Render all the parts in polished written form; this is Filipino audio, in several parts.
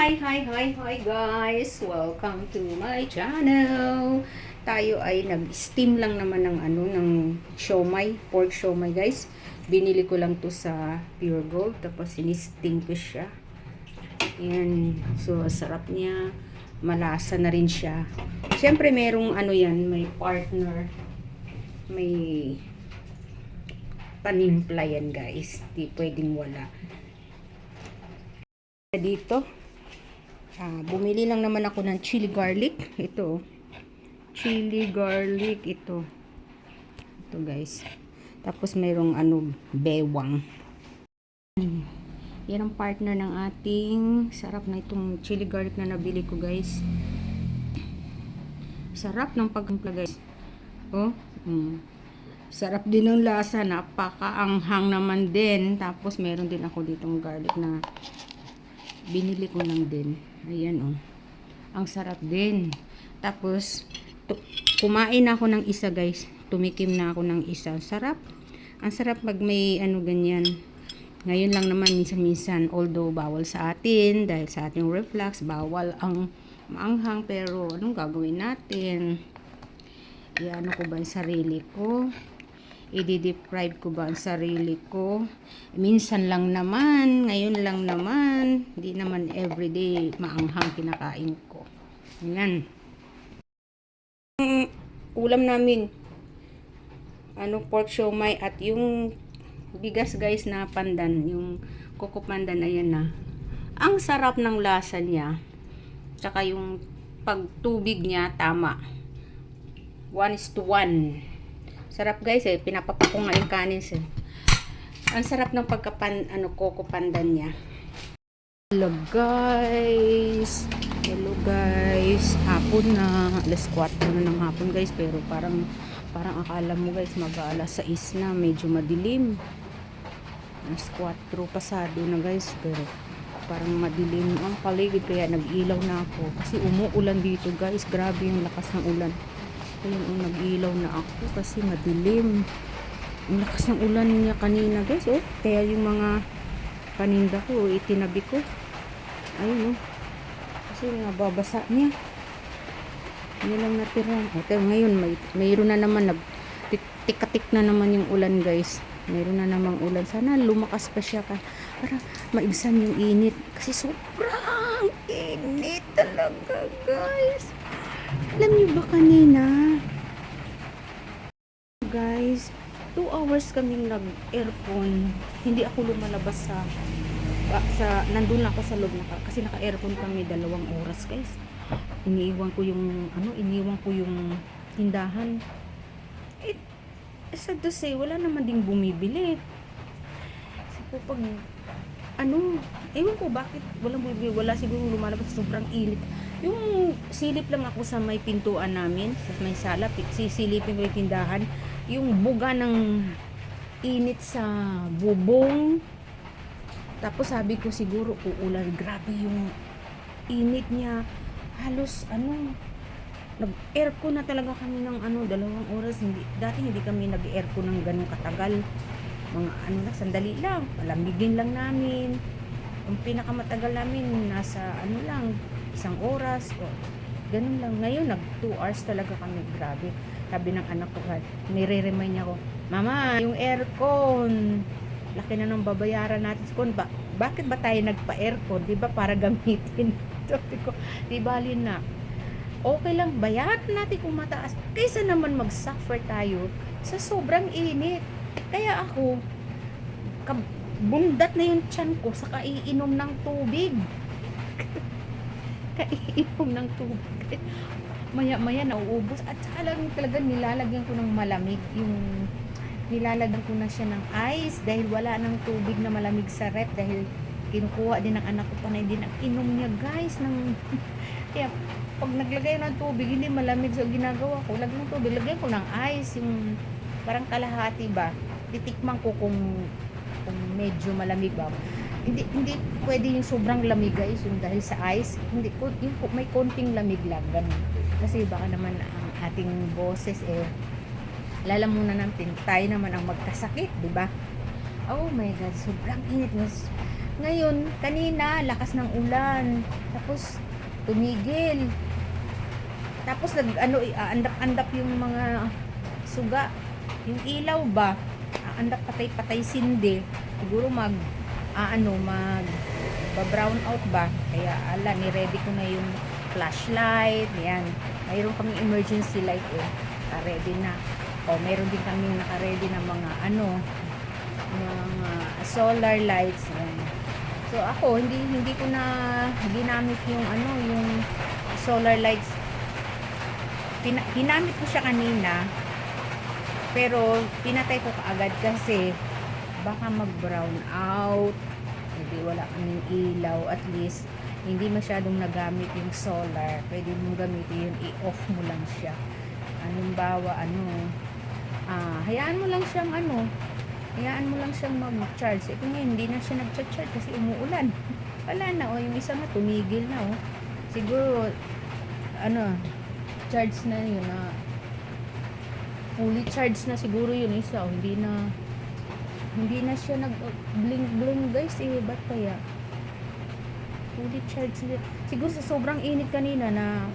Hi guys! Welcome to my channel. Tayo ay nag-steam lang naman ng ng siomai, pork siomai guys. Binili ko lang to sa Pure Gold tapos sinisting ko siya. Yan. So sarap niya. Malasa na rin siya. Siyempre merong yan, may partner. May panimpla yan guys. Di pwedeng wala. Dito bumili lang naman ako ng chili garlic. Ito chili garlic ito guys. Tapos mayroong bewang. Yan ang partner ng ating sarap na itong chili garlic na nabili ko guys. Sarap ng pagkampla guys. Sarap din ng lasa, napakaanghang naman din. Tapos meron din ako ditong garlic na binili ko lang din. Ayan ang sarap din. Tapos kumain ako ng isa guys. Tumikim na ako ng isa. Sarap. Ang sarap pag may ganyan. Ngayon lang naman minsan-minsan, although bawal sa atin dahil sa ating reflux, bawal ang maanghang, pero anong gagawin natin? Iano ko ba ang sarili ko? I-deprive ko ba ang sarili ko? Minsan lang naman, ngayon lang naman, hindi naman everyday maanghang kinakain ko. Ayan. Ulam namin, pork siomai at yung bigas guys na pandan, yung coco pandan, ayan na. Ang sarap ng lasa niya. Tsaka yung pagtubig niya, tama. 1:1. Sarap guys pinapapak ko nga yung kanis Ang sarap ng coco pandan niya. Hello guys. Hapon na. Alas 4 na ng hapon guys. Pero parang akala mo guys mag-alas 6 na. Medyo madilim. Alas 4 pasado na guys. Pero parang madilim ang paligid. Kaya nag-ilaw na ako. Kasi umuulan dito guys. Grabe yung lakas ng ulan. Ayun, nag-ilaw na ako kasi madilim. Ang lakas ng ulan niya kanina guys. Kaya yung mga paninda ko itinabi ko. Ayun kasi nababasa niya. Yan lang natira. Ngayon mayroon na naman, tikatik na naman yung ulan guys. Mayroon na namang ulan. Sana lumakas pa siya para maibsan yung init. Kasi sobrang init talaga guys. Alam niyo ba kanina guys, 2 hours kaming nag-aircon. Hindi ako lumalabas nandun lang ako sa loob kasi naka-aircon kami 2 oras guys. Iniiwan ko yung tindahan. Sad to say, wala naman ding bumibili. So pag ewan ko bakit walang bumibili, wala siguro lumalabas, sobrang init. Yung silip lang ako sa may pintuan namin, sa may sala, sisilipin ko yung tindahan, yung buga ng init sa bubong. Tapos sabi ko siguro uulan, grabe yung init niya. Halos nag-aircon na talaga kami ng 2 oras. Dati hindi kami nag-aircon ng ganung katagal. Mga sandali lang, palamigin lang namin. Yung pinakamatagal namin nasa lang 1 oras o ganun lang. Ngayon nag 2 hours talaga kami. Grabe. Sabi ng anak ko, nire-remind niya ko, Mama, yung aircon laki na ng babayaran natin. Bakit ba tayo nagpa-aircon? Diba para gamitin? Sabi ko, di bali na, okay lang bayaran natin kung mataas kaysa naman mag-suffer tayo sa sobrang init. Kaya ako bundat na yung tiyan ko sa kaiinom ng tubig. Kaiinom ng tubig. Maya nauubos. At saka lang talaga nilalagyan ko ng malamig. Nilalagyan ko na siya ng ice dahil wala ng tubig na malamig sa rep. Dahil kinukuha din ng anak ko, panay din ang inom niya guys. Kaya pag naglagay ng tubig, hindi malamig. So ginagawa ko, lagyan ng tubig, lagyan ko ng ice. Yung parang kalahati ba. Titikman ko kung medyo malamig ba. Hindi pwede yung sobrang lamig guys, yung dahil sa ice. Hindi ko yung may konting lamig lang ganun. Kasi baka naman ang ating boses lalamunan natin tayo naman ang magkasakit, di ba? Oh my god, sobrang init guys. Ngayon, kanina, lakas ng ulan. Tapos, tumigil. Tapos, andap-andap yung mga suga. Yung ilaw ba? Andap patay-patay sindi. Siguro brown out ba? Kaya, ni-ready ko na yung flashlight. Yan. Mayroon kaming emergency light eh. Ready na. O, mayroon din kami naka-ready na mga mga solar lights. Yan. So ako hindi ko na ginamit yung solar lights. Ginamit ko siya kanina. Pero pinatay ko kaagad kasi baka mag-brown out. Hindi wala kaming ilaw, at least hindi masyadong nagamit yung solar. Pwede mong gamitin yun, i-off mo lang siya. Halimbawa, hayaan mo lang siyang mag-charge. Ito ngayon, hindi na siya nag-charge kasi umuulan. Wala na, yung isa nga tumigil na, Siguro, charge na yun, fully charged na siguro yun isa, hindi na siya nag-blink guys, ba't kaya? Fully charged na. Siguro sa sobrang init kanina na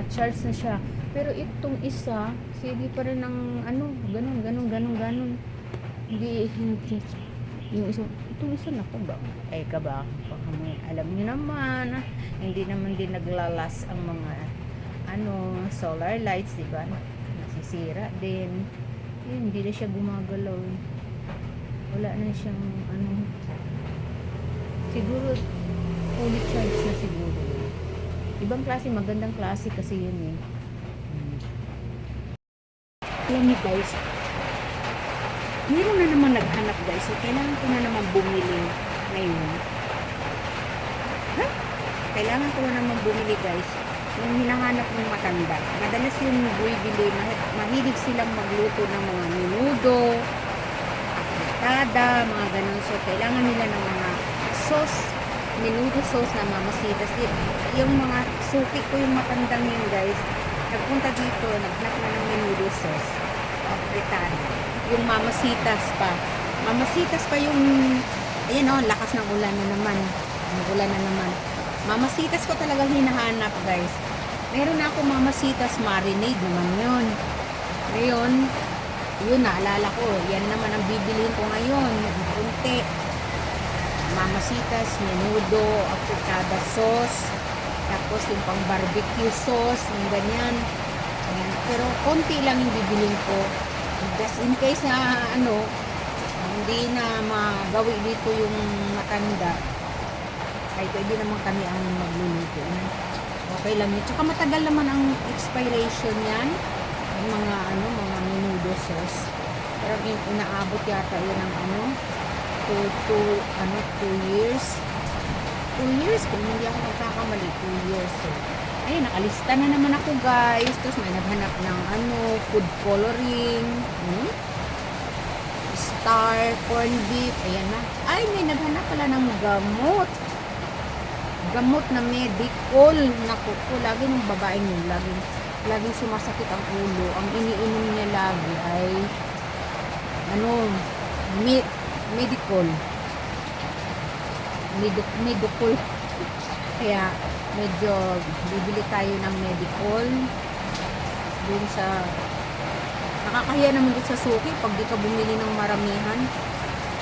charge na siya. Pero itong isa, sige pa rin ng ganun. Hindi, yung isa, itong isa na ko ba? Baka may, alam niyo naman, hindi naman din naglalas ang mga, solar lights, diba? Nasisira din. Yun, hindi na siya gumagalaw. Wala na siyang, siguro, fully charged na siguro. Ibang klase, magandang klase kasi yun eh. Alam niyo guys, meron na naman naghanap guys, so kailangan ko na naman bumili ngayon. Kailangan ko na naman bumili guys, yung hinahanap ng matanda. Madalas yung bumibili, mahilig silang magluto ng mga menudo, fritada, mga ganun. So kailangan nila ng mga sauce, menudo sauce na mamasitas. Yung mga suki ko, yung matandang yun guys, nagpunta dito, naghanap na ng menudo sauce, fritada. Yung mamasitas pa yung, ayan lakas ng ulan na naman. Mamasitas ko talaga hinahanap guys. Meron na ako mamasitas marinade naman yun. Ngayon, yun naalala ko, yan naman ang bibilihin ko ngayon. Kunti, mamasitas, menudo, afritada sauce, tapos yung pang barbecue sauce, yung ganyan. Ayan. Pero konti lang yung bibilihin ko. Just in case na hindi na magawi dito yung matanda, ay pwede naman kami ang magluluto. Okay lang yun. Tsaka matagal naman ang expiration yan. Yung mga menudo sauce. Pero inaabot yata yun ng 2 years. 2 years, kung hindi ako nagkakamali, 2 years. So, ayun, nakalista na naman ako guys. Tapos may naghanap ng food coloring. Star, corn beef. Ayan na. Ay, may naghanap pala ng gamot na Medicol. Naku po, lagi ng babaeng yun, laging sumasakit ang ulo. Ang iniinom niya lagi ay Medicol. Kaya medyo bibili tayo ng Medicol dun sa, nakakahiya naman dun sa suki pag di ka bumili ng maramihan.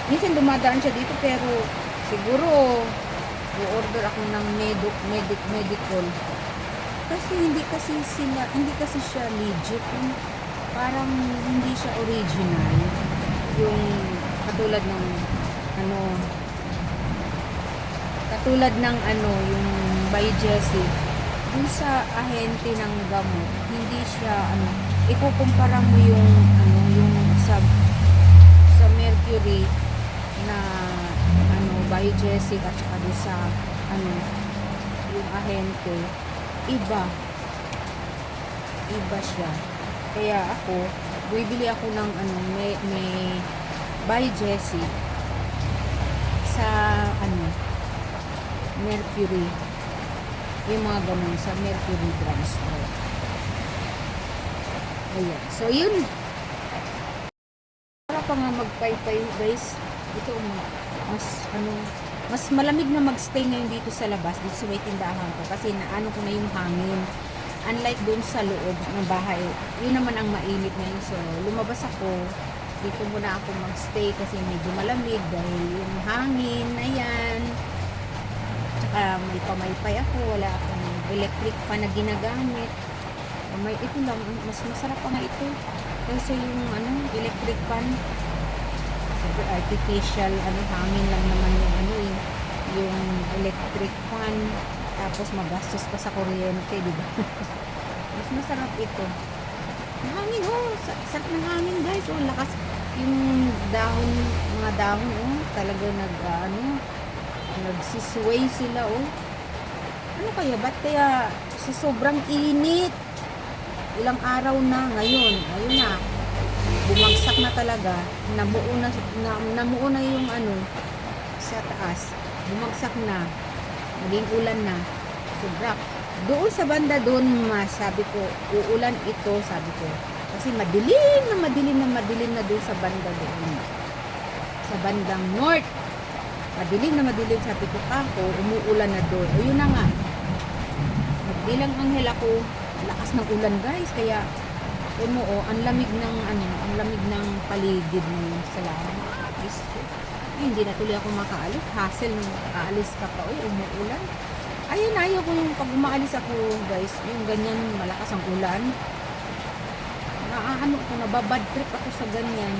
Minsan dumadaan siya dito, pero siguro i-order ako ng Medicol kasi hindi kasi siya legit. Parang hindi siya original, yung katulad ng yung by Jessie. Dun sa ahente ng gamot, hindi siya ikukumpara mo yung sa Mercury na by Jessie at saka doon sa yung ahente, iba siya. Kaya ako bibili ako ng may by Jessie sa Mercury, yung mga ganun sa Mercury drugstore. Ayan, so yun, para pa nga magpaypay guys. Ito mas mas malamig na magstay ngayon dito sa labas, dito sa may tindahan ko, kasi naano ko na yung hangin. Unlike doon sa loob ng bahay, yun naman ang mainit ngayon. So, lumabas ako, dito muna ako magstay kasi medyo malamig dahil yung hangin na yan. Tsaka may pamaypay ako, wala akong electric fan na ginagamit. May ito lang, mas masarap pa nga ito kasi yung electric fan. Super artificial, hangin lang naman yung electric fan. Tapos magastos pa sa kuryente, di ba? Mas masarap ito. Ang hangin, sarap ng hangin, guys. Lakas yung dahon, mga dahon, talaga nagsisway sila, Ano kaya, ba't kaya sa sobrang init? Ilang araw na ngayon, ayun na, bumagsak na talaga, namuo na yung sa taas, bumagsak na, naging ulan na, sobra. Doon sa banda doon, sabi ko, uulan ito, sabi ko, kasi madilim na doon sa banda doon, sa bandang north, madilim, sabi ko, umuulan na doon. Ayun na nga, magbilang anghel ako, lakas ng ulan, guys, kaya ang lamig ng paligid mo. Salamat, Diyos ko. Hindi na tuloy ako makaalis, hassle nung aalis ka pa, umuulan. Ayun, ayaw ko yung pag umaalis ako, guys, yung ganyan malakas ang ulan, nababad trip ako sa ganyan.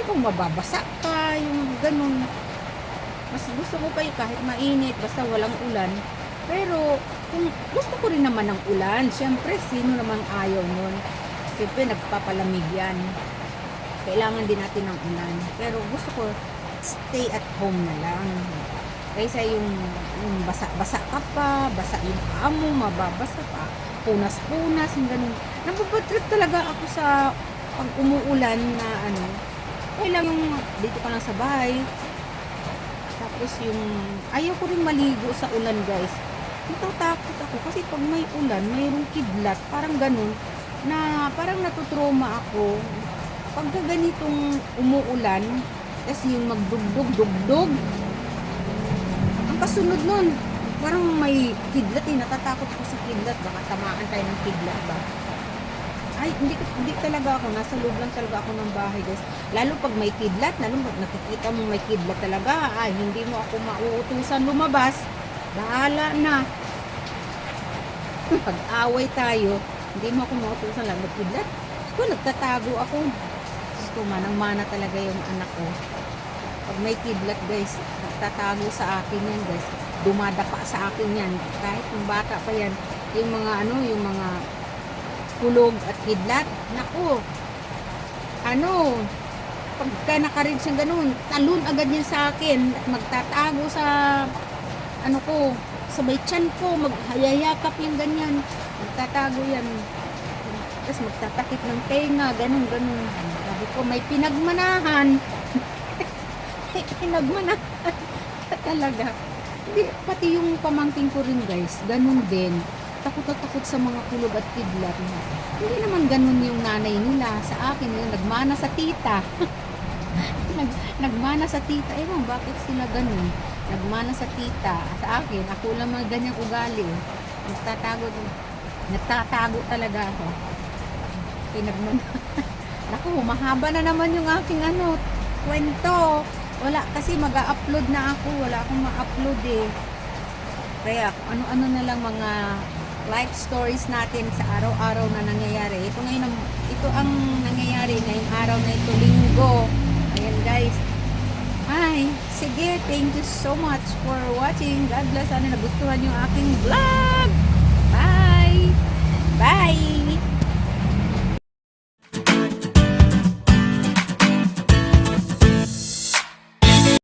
Kung mababasa ka, yung ganun, mas gusto ko pa yung kahit mainit, basta walang ulan. Pero, kung gusto ko rin naman ng ulan, syempre, sino namang ayaw nun? Siyempre, nagpapalamig yan. Kailangan din natin ng ulan. Pero gusto ko, stay at home na lang. Kaysa yung basa-basa ka pa, basa yung amo, mababasa pa, punas-punas, yung ganun. Napapatrip talaga ako sa pag umuulan na kailang yung dito ka lang sa bahay. Tapos yung, ayaw ko rin maligo sa ulan, guys. Natatakot ako kasi pag may ulan, mayroong kidlat, parang ganun, na parang natutroma ako. Pag ganitong umuulan, kasi yung magdugdug-dugdug, ang kasunod nun, parang may kidlat natatakot ako sa kidlat, baka tamaan tayo ng kidlat ba? Ay, hindi talaga ako, nasa loob lang talaga ako ng bahay, guys. Lalo pag may kidlat, lalo pag nakikita mo may kidlat talaga, ay, hindi mo ako mauutusan lumabas. Bahala na. Pag-away tayo, hindi mo ako mautusan lang magkidlat. Nagtatago ako. Gusto manang-mana talaga yung anak ko. Pag may kidlat, guys, nagtatago sa akin yan, guys. Dumadapa sa akin yan. Kahit yung bata pa yan, yung mga kulog at kidlat. Naku, pagka nakarin siyang ganun, talon agad yan sa akin at magtatago sa sa may tiyan ko, maghayayakap yung ganyan, magtatago yan, tapos magtatakip ng tenga, ganun. Sabi ko, may pinagmanahan. Pinagmanahan talaga. Hindi, pati yung pamangkin ko rin, guys, ganun din, takot sa mga kulog at kidlat. Hindi naman ganun yung nanay nila sa akin, yung nagmana sa tita. Nagmana sa tita, ewan bakit sila ganun, nagmana sa tita. Sa akin, ako lang mga ganyang ugali, nagtatago talaga ako. Naku, mahaba na naman yung aking kwento. Wala, kasi mag-a-upload na ako, wala akong ma-upload kaya ano na lang mga life stories natin sa araw-araw na nangyayari. Ito ang nangyayari ngayong araw na ito, Linggo. Ayan, guys. Hi, sige, thank you so much for watching. God bless. Sana nagustuhan yung aking vlog. Bye! Bye!